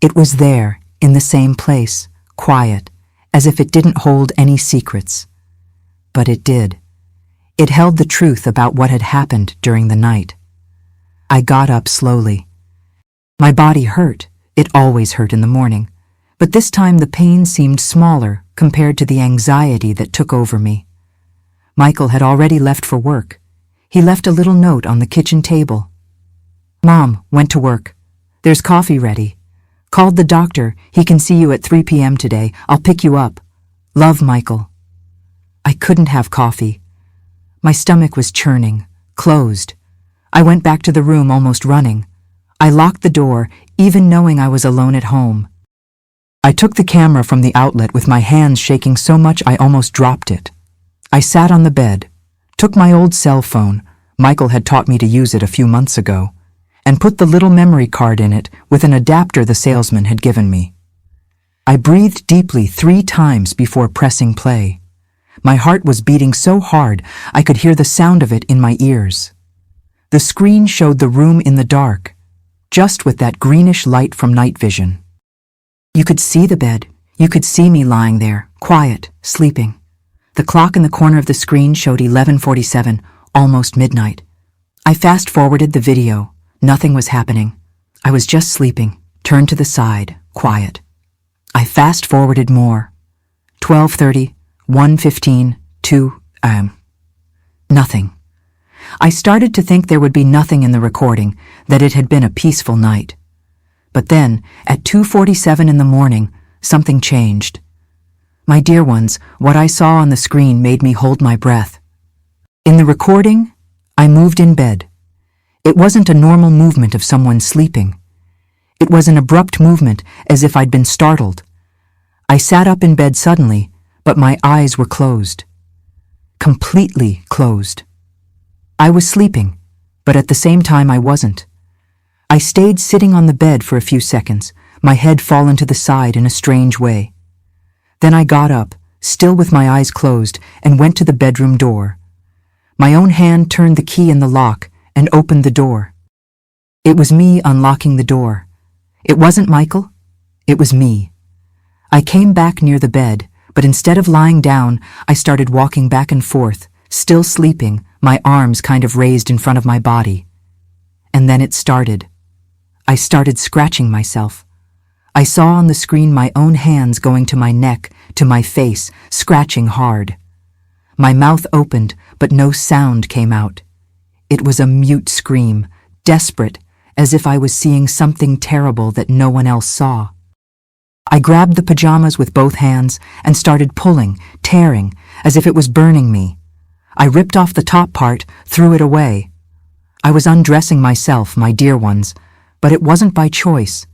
It was there, in the same place, quiet, as if it didn't hold any secrets. But it did. It held the truth about what had happened during the night. I got up slowly. My body hurt. It always hurt in the morning. But this time the pain seemed smaller compared to the anxiety that took over me. Michael had already left for work. He left a little note on the kitchen table. "Mom went to work. There's coffee ready. Called the doctor. He can see you at 3 p.m. today. I'll pick you up. Love, Michael." I couldn't have coffee. My stomach was churning, closed. I went back to the room almost running. I locked the door, even knowing I was alone at home. I took the camera from the outlet with my hands shaking so much I almost dropped it. I sat on the bed, took my old cell phone, Michael had taught me to use it a few months ago, and put the little memory card in it with an adapter the salesman had given me. I breathed deeply 3 times before pressing play. My heart was beating so hard I could hear the sound of it in my ears. The screen showed the room in the dark, just with that greenish light from night vision. You could see the bed. You could see me lying there, quiet, sleeping. The clock in the corner of the screen showed 11:47, almost midnight. I fast-forwarded the video. Nothing was happening. I was just sleeping, turned to the side, quiet. I fast-forwarded more. 12:30, 1:15, 2, nothing. I started to think there would be nothing in the recording, that it had been a peaceful night. But then, at 2:47 in the morning, something changed. My dear ones, what I saw on the screen made me hold my breath. In the recording, I moved in bed. It wasn't a normal movement of someone sleeping. It was an abrupt movement, as if I'd been startled. I sat up in bed suddenly, but my eyes were closed. Completely closed. I was sleeping, but at the same time I wasn't. I stayed sitting on the bed for a few seconds, my head fallen to the side in a strange way. Then I got up, still with my eyes closed, and went to the bedroom door. My own hand turned the key in the lock and opened the door. It was me unlocking the door. It wasn't Michael. It was me. I came back near the bed, but instead of lying down, I started walking back and forth, still sleeping, my arms kind of raised in front of my body. And then it started. I started scratching myself. I saw on the screen my own hands going to my neck, to my face, scratching hard. My mouth opened, but no sound came out. It was a mute scream, desperate, as if I was seeing something terrible that no one else saw. I grabbed the pajamas with both hands and started pulling, tearing, as if it was burning me. I ripped off the top part, threw it away. I was undressing myself, my dear ones, but it wasn't by choice.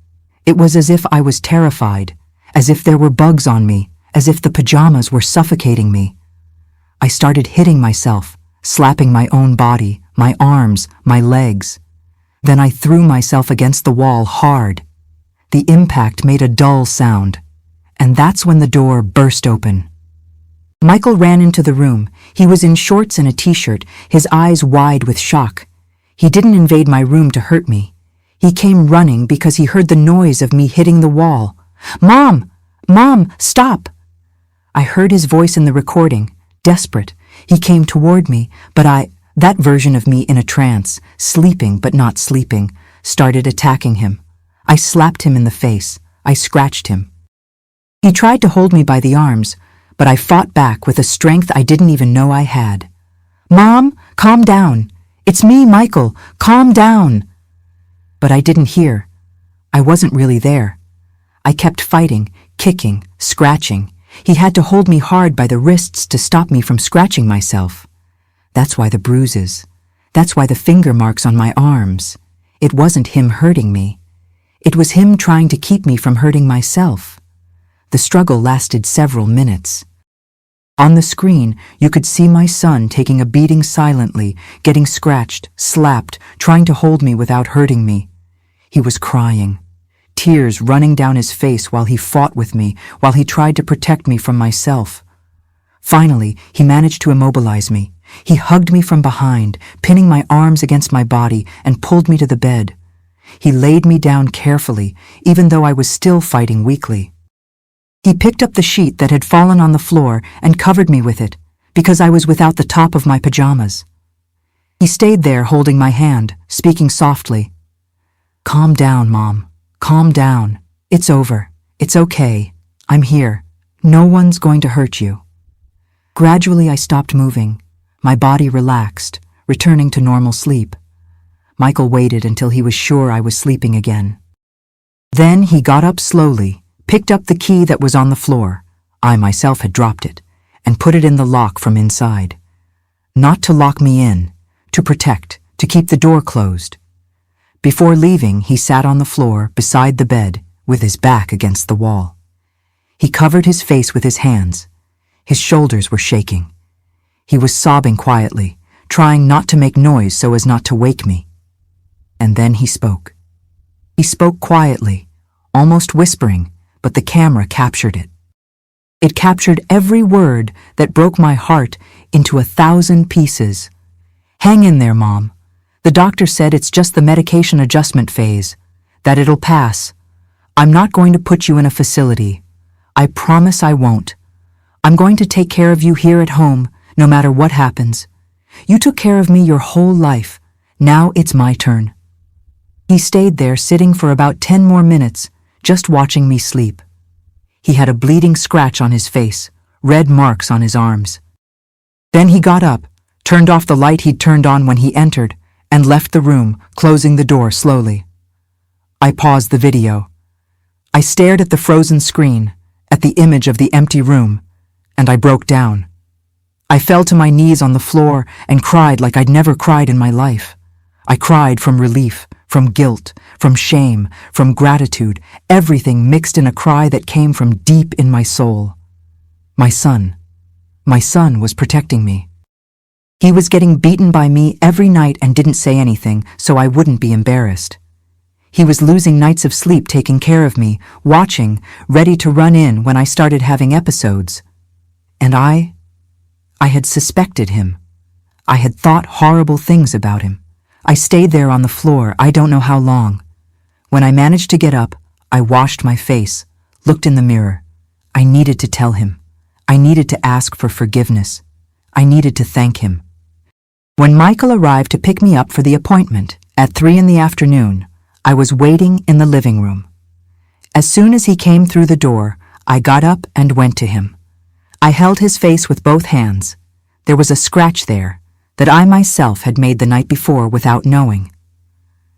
It was as if I was terrified, as if there were bugs on me, as if the pajamas were suffocating me. I started hitting myself, slapping my own body, my arms, my legs. Then I threw myself against the wall hard. The impact made a dull sound, and that's when the door burst open. Michael ran into the room. He was in shorts and a t-shirt, his eyes wide with shock. He didn't invade my room to hurt me. He came running because he heard the noise of me hitting the wall. "Mom! Mom, stop!" I heard his voice in the recording, desperate. He came toward me, but that version of me in a trance, sleeping but not sleeping, started attacking him. I slapped him in the face. I scratched him. He tried to hold me by the arms, but I fought back with a strength I didn't even know I had. "Mom, calm down. It's me, Michael. Calm down." But I didn't hear. I wasn't really there. I kept fighting, kicking, scratching. He had to hold me hard by the wrists to stop me from scratching myself. That's why the bruises. That's why the finger marks on my arms. It wasn't him hurting me. It was him trying to keep me from hurting myself. The struggle lasted several minutes. On the screen, you could see my son taking a beating silently, getting scratched, slapped, trying to hold me without hurting me. He was crying, tears running down his face while he fought with me, while he tried to protect me from myself. Finally, he managed to immobilize me. He hugged me from behind, pinning my arms against my body, and pulled me to the bed. He laid me down carefully, even though I was still fighting weakly. He picked up the sheet that had fallen on the floor and covered me with it, because I was without the top of my pajamas. He stayed there holding my hand, speaking softly. "Calm down, Mom. Calm down. It's over. It's okay. I'm here. No one's going to hurt you." Gradually, I stopped moving. My body relaxed, returning to normal sleep. Michael waited until he was sure I was sleeping again. Then he got up slowly, picked up the key that was on the floor, I myself had dropped it, and put it in the lock from inside. Not to lock me in, to protect, to keep the door closed. Before leaving, he sat on the floor beside the bed with his back against the wall. He covered his face with his hands. His shoulders were shaking. He was sobbing quietly, trying not to make noise so as not to wake me. And then he spoke. He spoke quietly, almost whispering, but the camera captured it. It captured every word that broke my heart into 1,000 pieces. "Hang in there, Mom. The doctor said it's just the medication adjustment phase, that it'll pass. I'm not going to put you in a facility. I promise I won't. I'm going to take care of you here at home, no matter what happens. You took care of me your whole life. Now it's my turn." He stayed there sitting for about 10 more minutes, just watching me sleep. He had a bleeding scratch on his face, red marks on his arms. Then he got up, turned off the light he'd turned on when he entered, and left the room, closing the door slowly. I paused the video. I stared at the frozen screen, at the image of the empty room, and I broke down. I fell to my knees on the floor and cried like I'd never cried in my life. I cried from relief, from guilt, from shame, from gratitude, everything mixed in a cry that came from deep in my soul. My son was protecting me. He was getting beaten by me every night and didn't say anything, so I wouldn't be embarrassed. He was losing nights of sleep taking care of me, watching, ready to run in when I started having episodes. And I had suspected him. I had thought horrible things about him. I stayed there on the floor, I don't know how long. When I managed to get up, I washed my face, looked in the mirror. I needed to tell him. I needed to ask for forgiveness. I needed to thank him. When Michael arrived to pick me up for the appointment at 3 in the afternoon, I was waiting in the living room. As soon as he came through the door, I got up and went to him. I held his face with both hands. There was a scratch there that I myself had made the night before without knowing.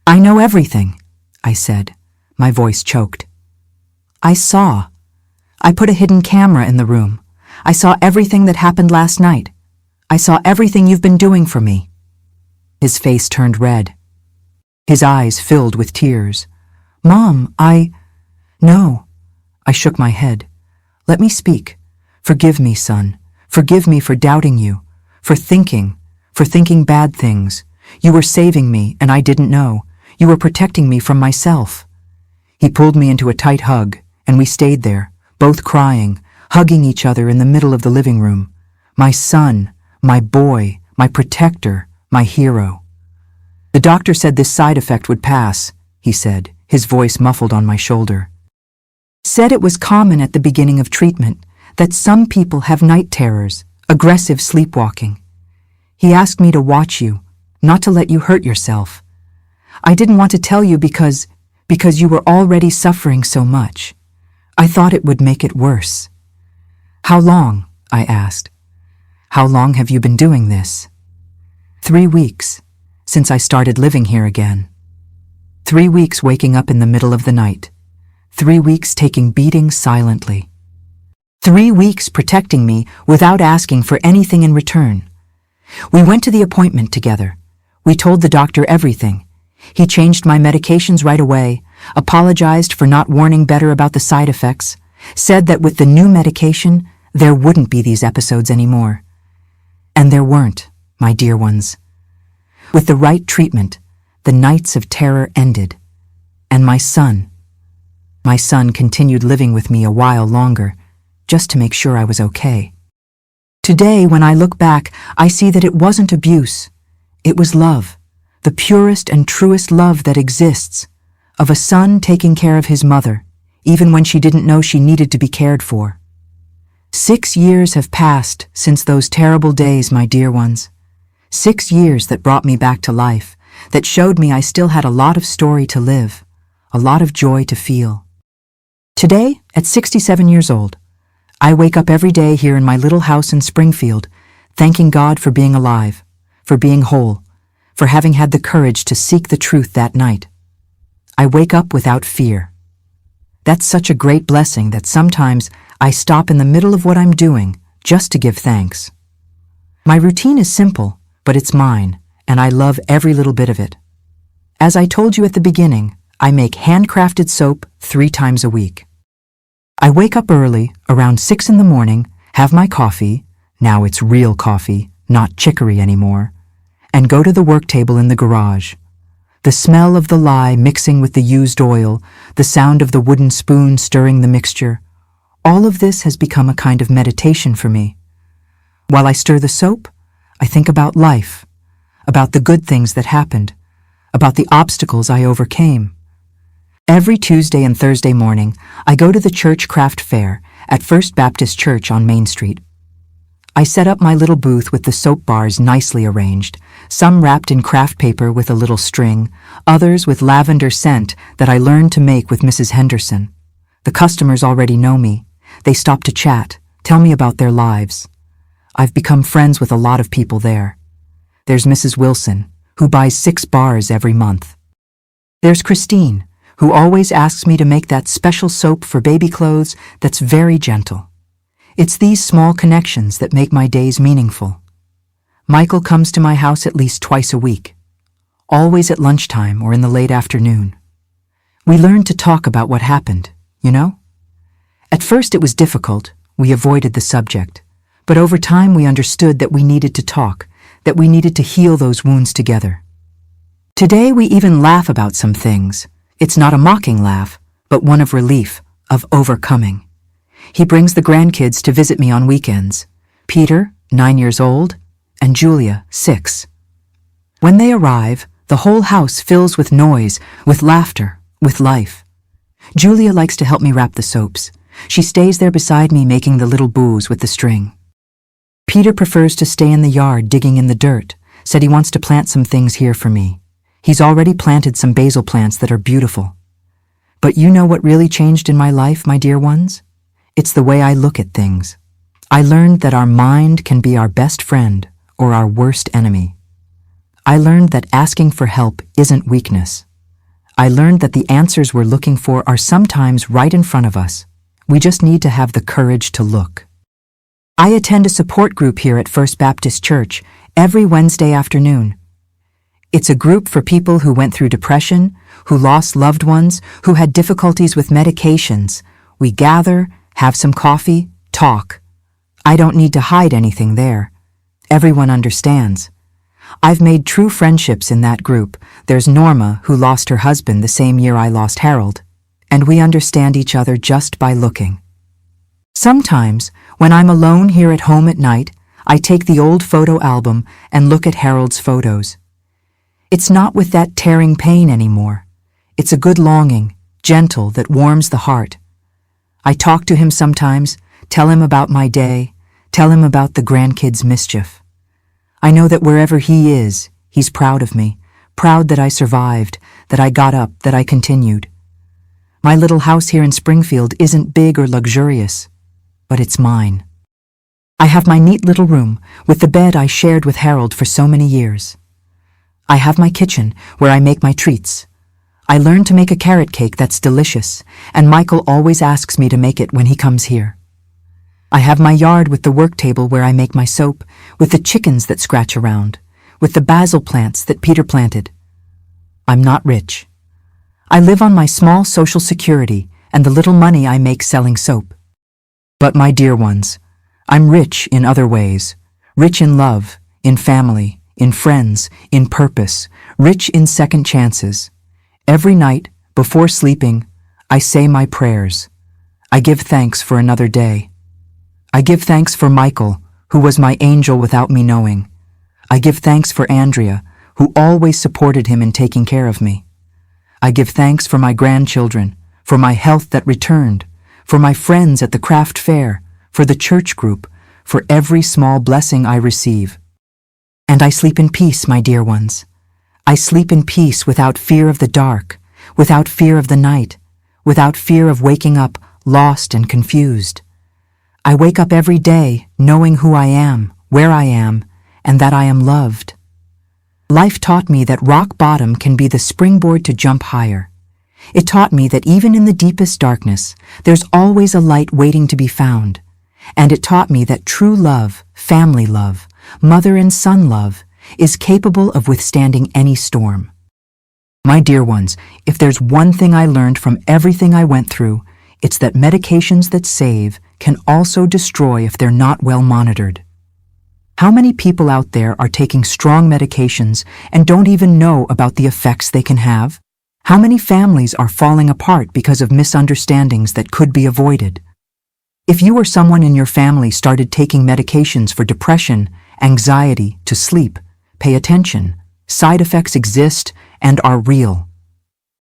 "I know everything," I said, my voice choked. "I saw. I put a hidden camera in the room. I saw everything that happened last night. I saw everything you've been doing for me." His face turned red. His eyes filled with tears. "Mom, No." I shook my head. "Let me speak. Forgive me, son. Forgive me for doubting you, for thinking bad things. You were saving me, and I didn't know. You were protecting me from myself." He pulled me into a tight hug, and we stayed there, both crying, hugging each other in the middle of the living room. My son, my boy, my protector, my hero. "The doctor said this side effect would pass," he said, his voice muffled on my shoulder. "Said it was common at the beginning of treatment, that some people have night terrors, aggressive sleepwalking. He asked me to watch you, not to let you hurt yourself. I didn't want to tell you because you were already suffering so much. I thought it would make it worse." "How long?" I asked. "How long have you been doing this?" 3 weeks, since I started living here again. 3 weeks waking up in the middle of the night. 3 weeks taking beatings silently. 3 weeks protecting me without asking for anything in return. We went to the appointment together. We told the doctor everything. He changed my medications right away, apologized for not warning better about the side effects, said that with the new medication, there wouldn't be these episodes anymore. And there weren't, my dear ones. With the right treatment, the nights of terror ended. And my son continued living with me a while longer, just to make sure I was okay. Today, when I look back, I see that it wasn't abuse. It was love, the purest and truest love that exists, of a son taking care of his mother, even when she didn't know she needed to be cared for. 6 years have passed since those terrible days, my dear ones. 6 years that brought me back to life, that showed me I still had a lot of story to live, a lot of joy to feel. Today, at 67 years old, I wake up every day here in my little house in Springfield, thanking God for being alive, for being whole, for having had the courage to seek the truth that night. I wake up without fear. That's such a great blessing that sometimes I stop in the middle of what I'm doing just to give thanks. My routine is simple, but it's mine, and I love every little bit of it. As I told you at the beginning, I make handcrafted soap 3 times a week. I wake up early, around 6 in the morning, have my coffee, now it's real coffee, not chicory anymore, and go to the work table in the garage. The smell of the lye mixing with the used oil, the sound of the wooden spoon stirring the mixture, all of this has become a kind of meditation for me. While I stir the soap, I think about life, about the good things that happened, about the obstacles I overcame. Every Tuesday and Thursday morning, I go to the church craft fair at First Baptist Church on Main Street. I set up my little booth with the soap bars nicely arranged, some wrapped in craft paper with a little string, others with lavender scent that I learned to make with Mrs. Henderson. The customers already know me. They stop to chat, tell me about their lives. I've become friends with a lot of people there. There's Mrs. Wilson, who buys 6 bars every month. There's Christine, who always asks me to make that special soap for baby clothes that's very gentle. It's these small connections that make my days meaningful. Michael comes to my house at least twice a week, always at lunchtime or in the late afternoon. We learned to talk about what happened, you know? At first it was difficult, we avoided the subject, but over time we understood that we needed to talk, that we needed to heal those wounds together. Today we even laugh about some things. It's not a mocking laugh, but one of relief, of overcoming. He brings the grandkids to visit me on weekends. Peter, 9 years old, and Julia, 6. When they arrive, the whole house fills with noise, with laughter, with life. Julia likes to help me wrap the soaps. She stays there beside me making the little bows with the string. Peter prefers to stay in the yard digging in the dirt, said he wants to plant some things here for me. He's already planted some basil plants that are beautiful. But you know what really changed in my life, my dear ones? It's the way I look at things. I learned that our mind can be our best friend or our worst enemy. I learned that asking for help isn't weakness. I learned that the answers we're looking for are sometimes right in front of us. We just need to have the courage to look. I attend a support group here at First Baptist Church every Wednesday afternoon. It's a group for people who went through depression, who lost loved ones, who had difficulties with medications. We gather, have some coffee, talk. I don't need to hide anything there. Everyone understands. I've made true friendships in that group. There's Norma, who lost her husband the same year I lost Harold, and we understand each other just by looking. Sometimes, when I'm alone here at home at night, I take the old photo album and look at Harold's photos. It's not with that tearing pain anymore. It's a good longing, gentle, that warms the heart. I talk to him sometimes, tell him about my day, tell him about the grandkids' mischief. I know that wherever he is, he's proud of me, proud that I survived, that I got up, that I continued. My little house here in Springfield isn't big or luxurious, but it's mine. I have my neat little room with the bed I shared with Harold for so many years. I have my kitchen where I make my treats. I learned to make a carrot cake that's delicious, and Michael always asks me to make it when he comes here. I have my yard with the work table where I make my soap, with the chickens that scratch around, with the basil plants that Peter planted. I'm not rich. I live on my small social security and the little money I make selling soap. But my dear ones, I'm rich in other ways, rich in love, in family, in friends, in purpose, rich in second chances. Every night, before sleeping, I say my prayers. I give thanks for another day. I give thanks for Michael, who was my angel without me knowing. I give thanks for Andrea, who always supported him in taking care of me. I give thanks for my grandchildren, for my health that returned, for my friends at the craft fair, for the church group, for every small blessing I receive. And I sleep in peace, my dear ones. I sleep in peace without fear of the dark, without fear of the night, without fear of waking up lost and confused. I wake up every day knowing who I am, where I am, and that I am loved. Life taught me that rock bottom can be the springboard to jump higher. It taught me that even in the deepest darkness, there's always a light waiting to be found. And it taught me that true love, family love, mother and son love, is capable of withstanding any storm. My dear ones, if there's one thing I learned from everything I went through, it's that medications that save can also destroy if they're not well monitored. How many people out there are taking strong medications and don't even know about the effects they can have? How many families are falling apart because of misunderstandings that could be avoided? If you or someone in your family started taking medications for depression, anxiety, to sleep, pay attention. Side effects exist and are real.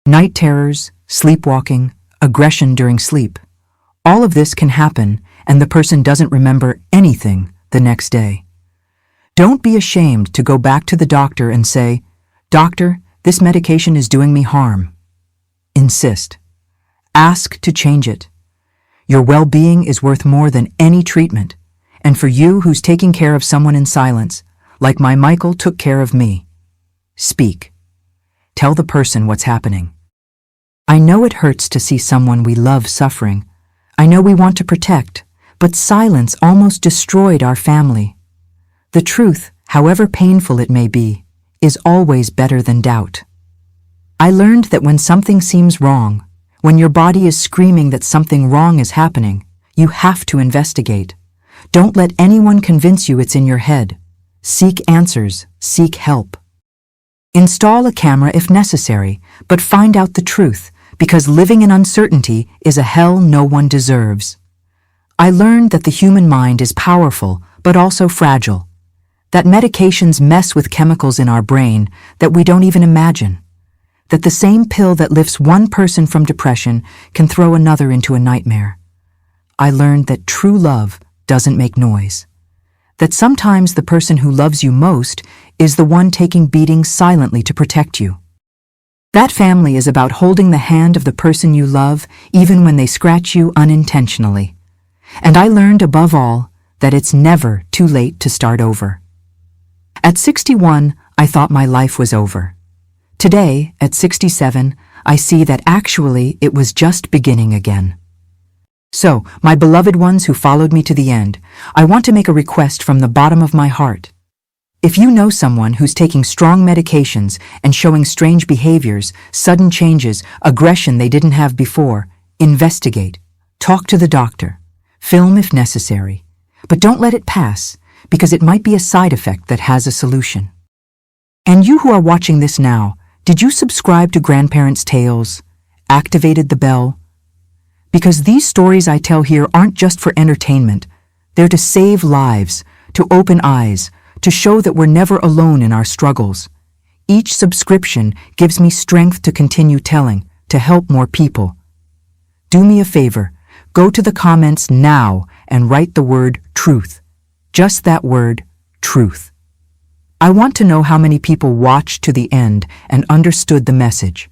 Night terrors, sleepwalking, aggression during sleep. All of this can happen and the person doesn't remember anything the next day. Don't be ashamed to go back to the doctor and say, "Doctor, this medication is doing me harm." Insist. Ask to change it. Your well-being is worth more than any treatment, and for you who's taking care of someone in silence, like my Michael took care of me, speak. Tell the person what's happening. I know it hurts to see someone we love suffering. I know we want to protect, but silence almost destroyed our family. The truth, however painful it may be, is always better than doubt. I learned that when something seems wrong, when your body is screaming that something wrong is happening, you have to investigate. Don't let anyone convince you it's in your head. Seek answers, seek help. Install a camera if necessary, but find out the truth, because living in uncertainty is a hell no one deserves. I learned that the human mind is powerful, but also fragile. That medications mess with chemicals in our brain that we don't even imagine. That the same pill that lifts one person from depression can throw another into a nightmare. I learned that true love doesn't make noise. that sometimes the person who loves you most is the one taking beatings silently to protect you. That family is about holding the hand of the person you love even when they scratch you unintentionally. And I learned above all that it's never too late to start over. At 61, I thought my life was over. Today, at 67, I see that actually it was just beginning again. So, my beloved ones who followed me to the end, I want to make a request from the bottom of my heart. If you know someone who's taking strong medications and showing strange behaviors, sudden changes, aggression they didn't have before, investigate. Talk to the doctor. Film if necessary. But don't let it pass, because it might be a side effect that has a solution. And you who are watching this now, did you subscribe to Grandparents' Tales? Activated the bell? Because these stories I tell here aren't just for entertainment. They're to save lives, to open eyes, to show that we're never alone in our struggles. Each subscription gives me strength to continue telling, to help more people. Do me a favor, go to the comments now and write the word truth. Just that word, truth. I want to know how many people watched to the end and understood the message.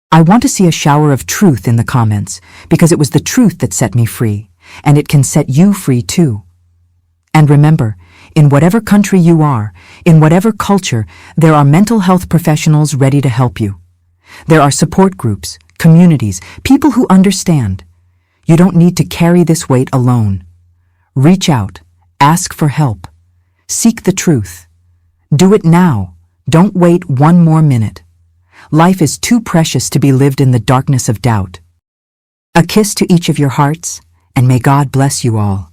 I want to see a shower of truth in the comments, because it was the truth that set me free, and it can set you free too. And remember, in whatever country you are, in whatever culture, there are mental health professionals ready to help you. There are support groups, communities, people who understand. You don't need to carry this weight alone. Reach out, ask for help, seek the truth. Do it now. Don't wait one more minute. Life is too precious to be lived in the darkness of doubt. A kiss to each of your hearts, and may God bless you all.